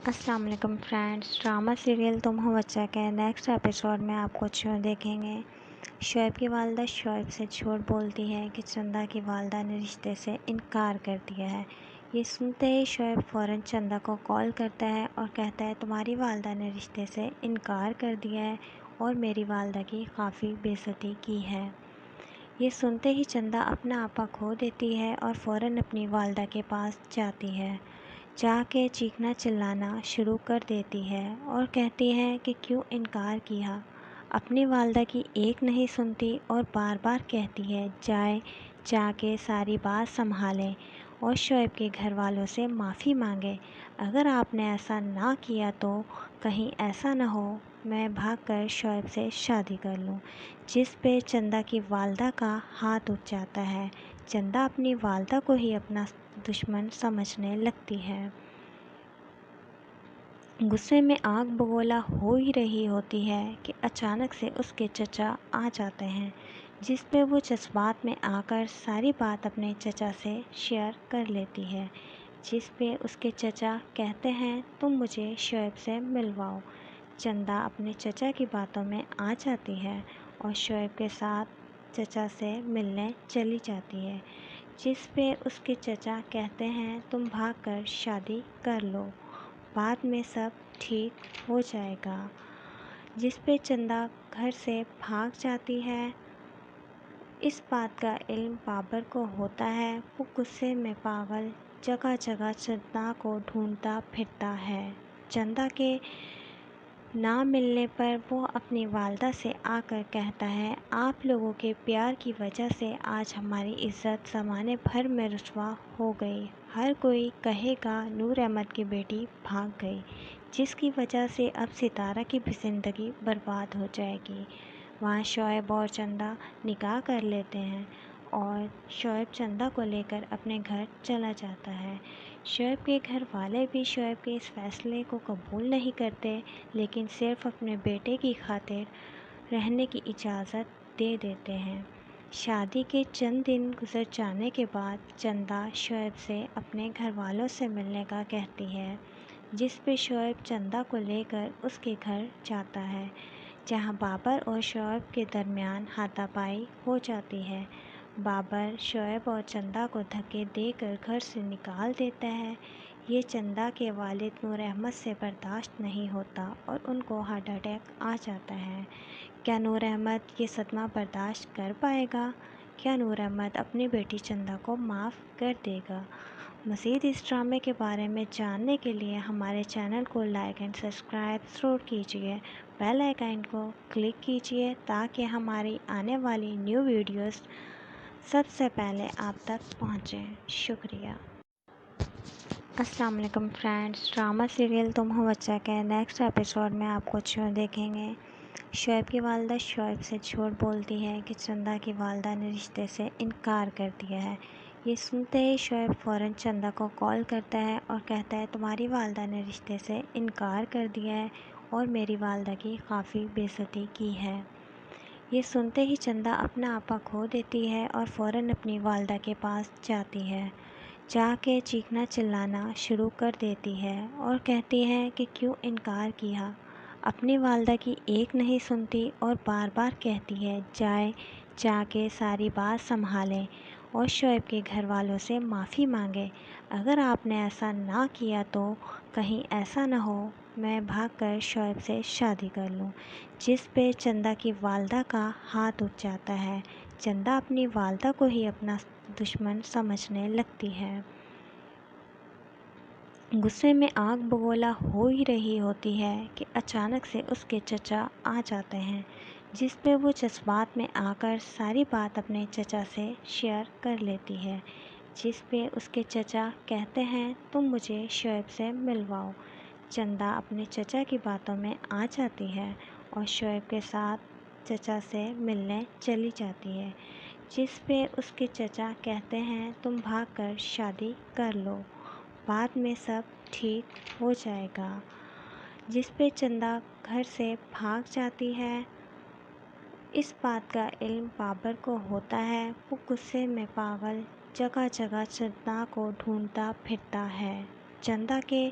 السلام علیکم friends, drama serial تم ہو بچہ کے نیکسٹ ایپیسوڈ میں آپ کچھ دیکھیں گے۔ شعیب کی والدہ شعیب سے جھوٹ بولتی ہے کہ چندہ کی والدہ نے رشتے سے انکار کر دیا ہے۔ یہ سنتے ہی شعیب فوراً چندہ کو کال کرتا ہے اور کہتا ہے تمہاری والدہ نے رشتے سے انکار کر دیا ہے اور میری والدہ کی کافی بے عزتی کی ہے۔ یہ سنتے ہی چندہ اپنا آپا کھو دیتی ہے اور فوراً اپنی والدہ کے پاس جاتی ہے۔ جا کے چیخنا چلانا شروع کر دیتی ہے اور کہتی ہے کہ کیوں انکار کیا۔ اپنی والدہ کی ایک نہیں سنتی اور بار بار کہتی ہے جا کے ساری بات سنبھالیں اور شعیب کے گھر والوں سے معافی مانگے۔ اگر آپ نے ایسا نہ کیا تو کہیں ایسا نہ ہو میں بھاگ کر شعیب سے شادی کر لوں، جس پہ چندہ کی والدہ کا ہاتھ اٹھ جاتا ہے۔ چندہ اپنی والدہ کو ہی اپنا دشمن سمجھنے لگتی ہے۔ غصے میں آگ بگولا ہو ہی رہی ہوتی ہے کہ اچانک سے اس کے چچا آ جاتے ہیں، جس پہ وہ جذبات میں آ کر ساری بات اپنے چچا سے شیئر کر لیتی ہے، جس پہ اس کے چچا کہتے ہیں تم مجھے شعیب سے ملواؤ۔ چندہ اپنے چچا کی باتوں میں آ جاتی ہے اور شعیب کے ساتھ چچا سے ملنے چلی جاتی ہے، جس پہ اس کے چچا کہتے ہیں تم بھاگ کر شادی کر لو، بعد میں سب ٹھیک ہو جائے گا۔ جس پہ چندہ گھر سے بھاگ جاتی ہے۔ اس بات کا علم بابر کو ہوتا ہے۔ وہ غصے میں پاگل جگہ جگہ چندہ کو ڈھونڈتا پھرتا ہے۔ چندہ کے نہ ملنے پر وہ اپنی والدہ سے آ کر کہتا ہے آپ لوگوں کے پیار کی وجہ سے آج ہماری عزت زمانے بھر میں رسوا ہو گئی۔ ہر کوئی کہے گا نور احمد کی بیٹی بھاگ گئی، جس کی وجہ سے اب ستارہ کی بھی زندگی برباد ہو جائے گی۔ وہاں شعیب اور چندہ نکاح کر لیتے ہیں اور شعیب چندہ کو لے کر اپنے گھر چلا جاتا ہے۔ شعیب کے گھر والے بھی شعیب کے اس فیصلے کو قبول نہیں کرتے، لیکن صرف اپنے بیٹے کی خاطر رہنے کی اجازت دے دیتے ہیں۔ شادی کے چند دن گزر جانے کے بعد چندہ شعیب سے اپنے گھر والوں سے ملنے کا کہتی ہے، جس پہ شعیب چندہ کو لے کر اس کے گھر جاتا ہے، جہاں بابر اور شعیب کے درمیان ہاتھا پائی ہو جاتی ہے۔ بابر شعیب اور چندہ کو دھکے دے کر گھر سے نکال دیتا ہے۔ یہ چندہ کے والد نور احمد سے برداشت نہیں ہوتا اور ان کو ہارٹ اٹیک آ جاتا ہے۔ کیا نور احمد یہ صدمہ برداشت کر پائے گا؟ کیا نور احمد اپنی بیٹی چندہ کو معاف کر دے گا؟ مزید اس ڈرامے کے بارے میں جاننے کے لیے ہمارے چینل کو لائک اینڈ سبسکرائب ضرور کیجیے، بیل آئیکن کو کلک کیجیے تاکہ ہماری آنے والی نیو ویڈیوز سب سے پہلے آپ تک پہنچیں۔ شکریہ۔ السلام علیکم فرینڈس، ڈرامہ سیریل تم ہو بچہ کے نیکسٹ ایپیسوڈ میں آپ کچھ دیکھیں گے۔ شعیب کی والدہ شعیب سے جھوٹ بولتی ہے کہ چندہ کی والدہ نے رشتے سے انکار کر دیا ہے۔ یہ سنتے ہی شعیب فوراً چندہ کو کال کرتا ہے اور کہتا ہے تمہاری والدہ نے رشتے سے انکار کر دیا ہے اور میری والدہ کی کافی بے عزتی کی ہے۔ یہ سنتے ہی چندہ اپنا آپا کھو دیتی ہے اور فوراً اپنی والدہ کے پاس جاتی ہے۔ جا کے چیخنا چلانا شروع کر دیتی ہے اور کہتی ہے کہ کیوں انکار کیا۔ اپنی والدہ کی ایک نہیں سنتی اور بار بار کہتی ہے جا کے ساری بات سنبھالیں اور شعیب کے گھر والوں سے معافی مانگے۔ اگر آپ نے ایسا نہ کیا تو کہیں ایسا نہ ہو میں بھاگ کر شعیب سے شادی کر لوں، جس پہ چندہ کی والدہ کا ہاتھ اٹھ جاتا ہے۔ چندہ اپنی والدہ کو ہی اپنا دشمن سمجھنے لگتی ہے۔ غصے میں آگ بگولا ہو ہی رہی ہوتی ہے کہ اچانک سے اس کے چچا آ جاتے ہیں، جس پہ وہ جذبات میں آ کر ساری بات اپنے چچا سے شیئر کر لیتی ہے، جس پہ اس کے چچا کہتے ہیں تم مجھے شعیب سے ملواؤ۔ چندہ اپنے چچا کی باتوں میں آ جاتی ہے اور شعیب کے ساتھ چچا سے ملنے چلی جاتی ہے، جس پہ اس کے چچا کہتے ہیں تم بھاگ کر شادی کر لو، بعد میں سب ٹھیک ہو جائے گا۔ جس پہ چندہ گھر سے بھاگ جاتی ہے۔ اس بات کا علم بابر کو ہوتا ہے۔ وہ غصے میں پاگل جگہ جگہ چندہ کو ڈھونڈتا پھرتا ہے۔ چندہ کے